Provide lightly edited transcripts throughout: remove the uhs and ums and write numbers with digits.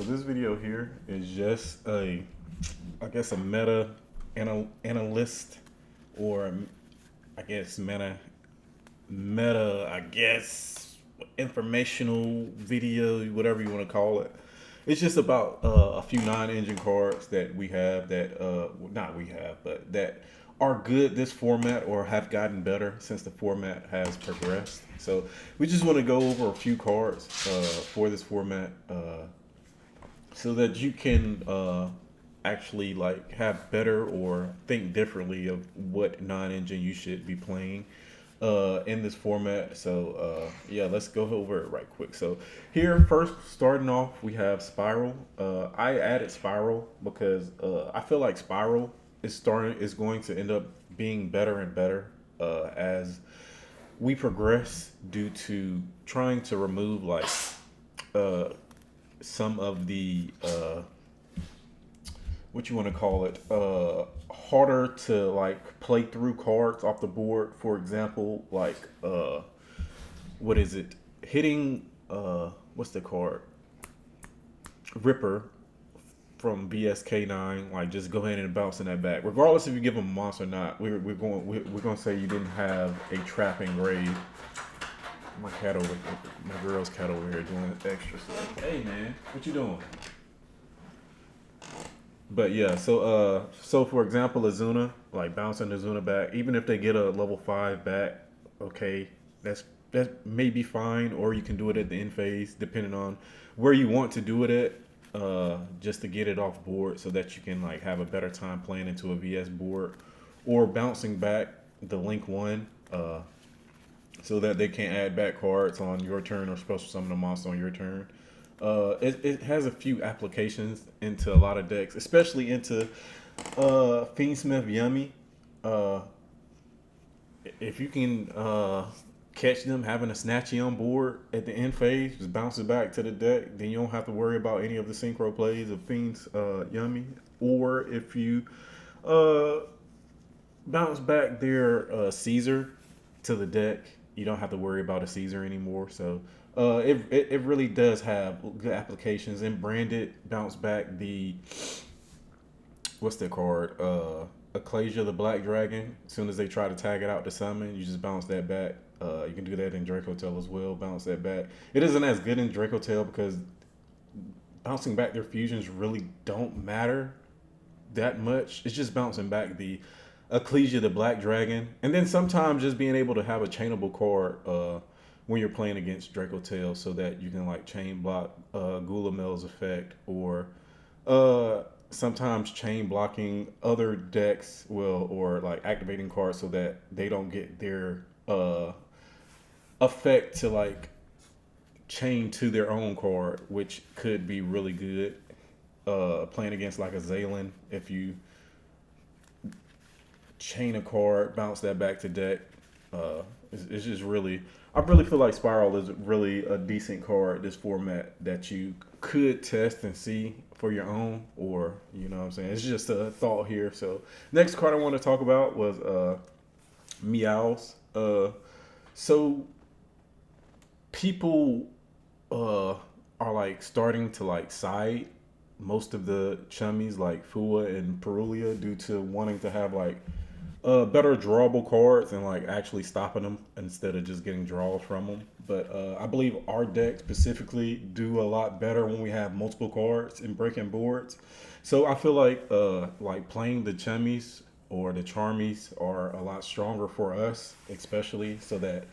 this video here is just I guess a meta analyst, or I guess meta, I guess, informational video, whatever you want to call it. It's just about a few non-engine cards that we have that, not we have, but that are good this format or have gotten better since the format has progressed. So we just want to go over a few cards for this format, so that you can actually like have better or think differently of what non-engine you should be playing in this format. So yeah, let's go over it right quick. So here, first starting off, we have Spiral. I added Spiral because I feel like Spiral is going to end up being better and better as we progress, due to trying to remove like uh, some of the what you want to call it, harder to like play through cards off the board. For example, like what is it, hitting what's the card, Ripper from BSK9, like just go ahead and bouncing that back, regardless if you give them a monster or not. We're going to say you didn't have a trap engraved. My girl's cat over here doing extra stuff. Hey man, what you doing? But yeah, so for example, Azuna, like bouncing Azuna back, even if they get a level 5 back, okay, that may be fine, or you can do it at the end phase, depending on where you want to do it at, just to get it off board, so that you can like have a better time playing into a VS board, or bouncing back the Link One, so that they can't add back cards on your turn or special summon a monster on your turn. It has a few applications into a lot of decks, especially into Fiendsmith Yummy. Uh, if you can catch them having a Snatchy on board at the end phase, just bounce it back to the deck, then you don't have to worry about any of the synchro plays of Fiends Yummy. Or if you uh, bounce back their Caesar to the deck, you don't have to worry about a Caesar anymore. So it really does have good applications. And branded, bounce back the, what's the card? Ecclesia the Black Dragon. As soon as they try to tag it out to summon, you just bounce that back. You can do that in Draco Tail as well. Bounce that back. It isn't as good in Draco Tail because bouncing back their fusions really don't matter that much. It's just bouncing back the Ecclesia the Black Dragon, and then sometimes just being able to have a chainable card when you're playing against Draco Tail, so that you can like chain block Gulamel's effect, or sometimes chain blocking other decks, well, or like activating cards so that they don't get their effect to like chain to their own card, which could be really good playing against like a Zaylin. If you chain a card, bounce that back to deck. It's just really, I really feel like Spiral is really a decent card this format that you could test and see for your own, or you know what I'm saying. It's just a thought here. So next card I want to talk about was Meows. So people are like starting to like side most of the chummies like Fua and Perulia, due to wanting to have like better drawable cards and like actually stopping them instead of just getting draws from them. But I believe our deck specifically do a lot better when we have multiple cards and breaking boards. So I feel like playing the chummies or the charmies are a lot stronger for us, especially so that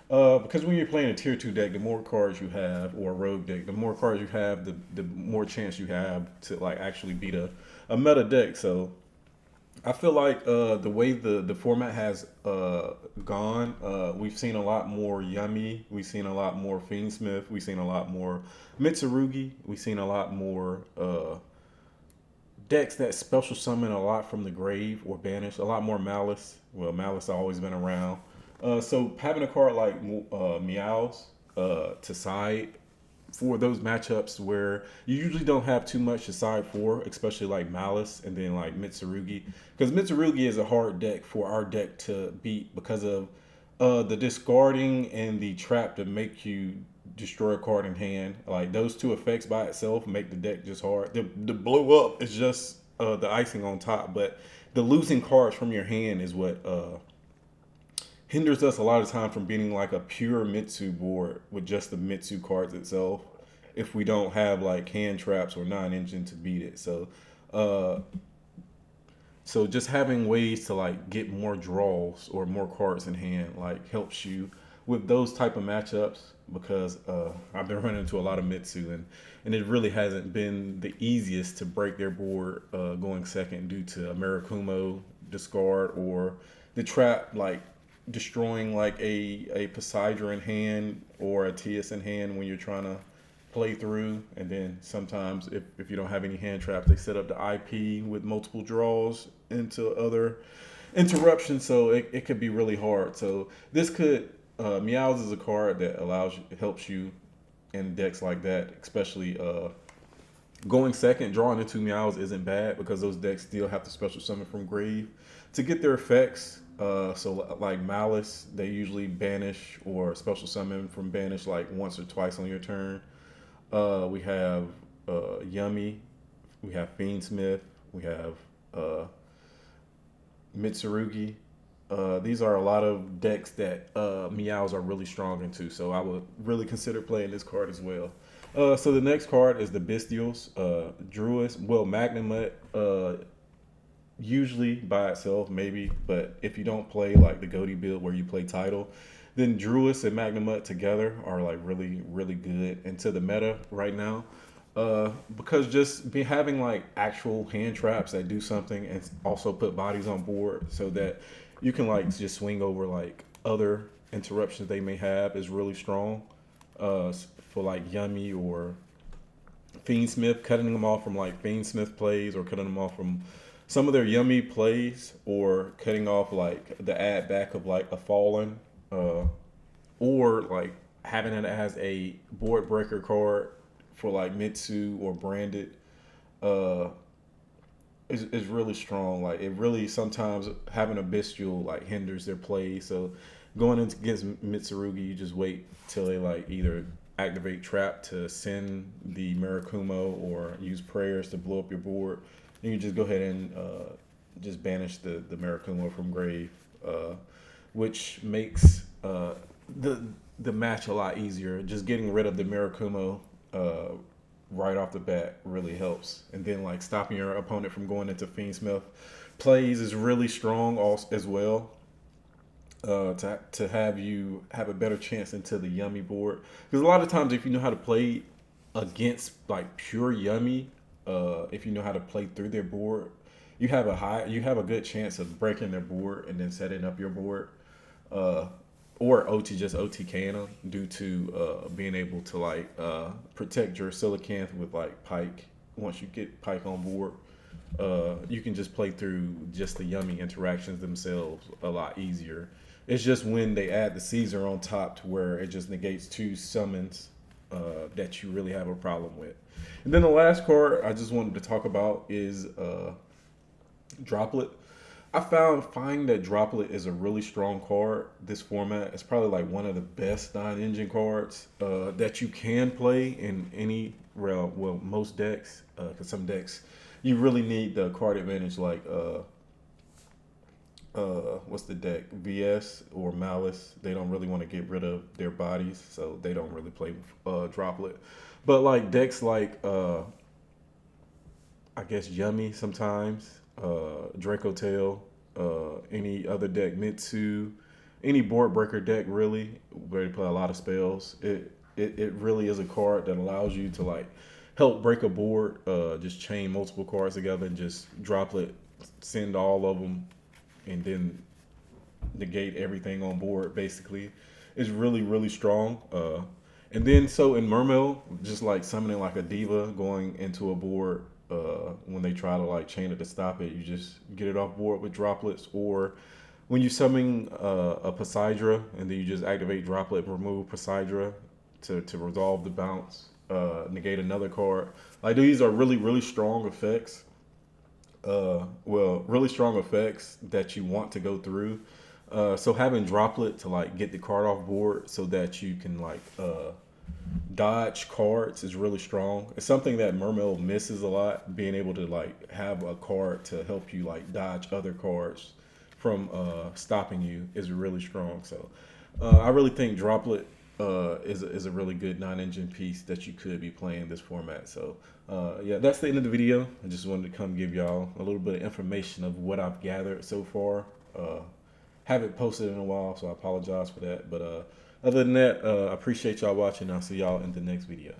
because when you're playing a tier 2 deck, the more cards you have, or a rogue deck, the more cards you have, the more chance you have to like actually beat a meta deck. So I feel like the way the format has gone, we've seen a lot more Yummy, we've seen a lot more Fiendsmith, we've seen a lot more Mitsurugi, we've seen a lot more decks that special summon a lot from the grave or banish, a lot more Malice. Well, Malice has always been around. So having a card like Meows to side for those matchups where you usually don't have too much to side for, especially like Malice and then like Mitsurugi, because Mitsurugi is a hard deck for our deck to beat because of the discarding and the trap to make you destroy a card in hand. Like those two effects by itself make the deck just hard. The blow up is just the icing on top, but the losing cards from your hand is what hinders us a lot of time from beating like a pure Mitsu board with just the Mitsu cards itself. If we don't have like hand traps or non-engine to beat it, uh, so just having ways to like get more draws or more cards in hand like helps you with those type of matchups because I've been running into a lot of Mitsu and it really hasn't been the easiest to break their board going second due to a Mirakumo discard or the trap like destroying like a Poseidon in hand or a Tias in hand when you're trying to play through. And then sometimes if you don't have any hand traps, they set up the IP with multiple draws into other interruptions. So it could be really hard. So this could Meows is a card that allows you, helps you in decks like that, especially going second, drawing into Meows isn't bad because those decks still have to special summon from grave to get their effects. So like Malice, they usually banish or special summon from banish like once or twice on your turn. We have Yummy, we have Fiendsmith, we have uh, Mitsurugi. These are a lot of decks that Meows are really strong into, so I would really consider playing this card as well. So the next card is the Bestials, Druids. Well, Magnamut, usually by itself, maybe, but if you don't play like the Goaty build where you play Title, then Druids and Magnamut together are like really, really good into the meta right now. Because just be having like actual hand traps that do something and also put bodies on board so that you can like just swing over like other interruptions they may have is really strong. For like Yummy or Fiendsmith, cutting them off from like Fiendsmith plays or cutting them off from some of their Yummy plays or cutting off like the add back of like a Fallen uh, or like having it as a board breaker card for like Mitsu or Branded uh, is really strong. Like it really sometimes having a bestial like hinders their play. So going into against Mitsurugi, you just wait till they like either activate trap to send the Mirakumo or use prayers to blow up your board. And you just go ahead and just banish the Mirakumo from grave, which makes the the match a lot easier. Just getting rid of the Mirakumo right off the bat really helps. And then like stopping your opponent from going into Fiendsmith plays is really strong also, as well. To have you have a better chance into the Yummy board because a lot of times if you know how to play against like pure Yummy, if you know how to play through their board, you have a good chance of breaking their board and then setting up your board. Uh, or just OTKing them due to being able to like protect your Silicanthe with like Pike. Once you get Pike on board, you can just play through just the Yummy interactions themselves a lot easier. It's just when they add the Caesar on top to where it just negates two summons that you really have a problem with. And then the last card I just wanted to talk about is Droplet. I find that Droplet is a really strong card. This format it's probably like one of the best non-engine cards that you can play in any well most decks. Because some decks you really need the card advantage like what's the deck VS or Malice. They don't really want to get rid of their bodies, so they don't really play Droplet. But like decks like I guess Yummy sometimes, Draco Tail, any other deck, Mitsu, any board breaker deck really, where you play a lot of spells. It really is a card that allows you to like help break a board, just chain multiple cards together and just Droplet, send all of them, and then negate everything on board basically. Is really, really strong. And then so in Mermail, just like summoning like a diva going into a board when they try to like chain it to stop it, you just get it off board with droplets. Or when you summon a Poseidra and then you just activate droplet, remove Poseidra to resolve the bounce, negate another card. Like these are really, really strong effects. Really strong effects that you want to go through. So having droplet to like get the card off board so that you can like dodge cards is really strong. It's something that Mermail misses a lot. Being able to like have a card to help you like dodge other cards from stopping you is really strong. So I really think Droplet is a really good non-engine piece that you could be playing this format. So yeah, that's the end of the video. I just wanted to come give y'all a little bit of information of what I've gathered so far. Haven't posted in a while, so I apologize for that. But other than that, I appreciate y'all watching. I'll see y'all in the next video.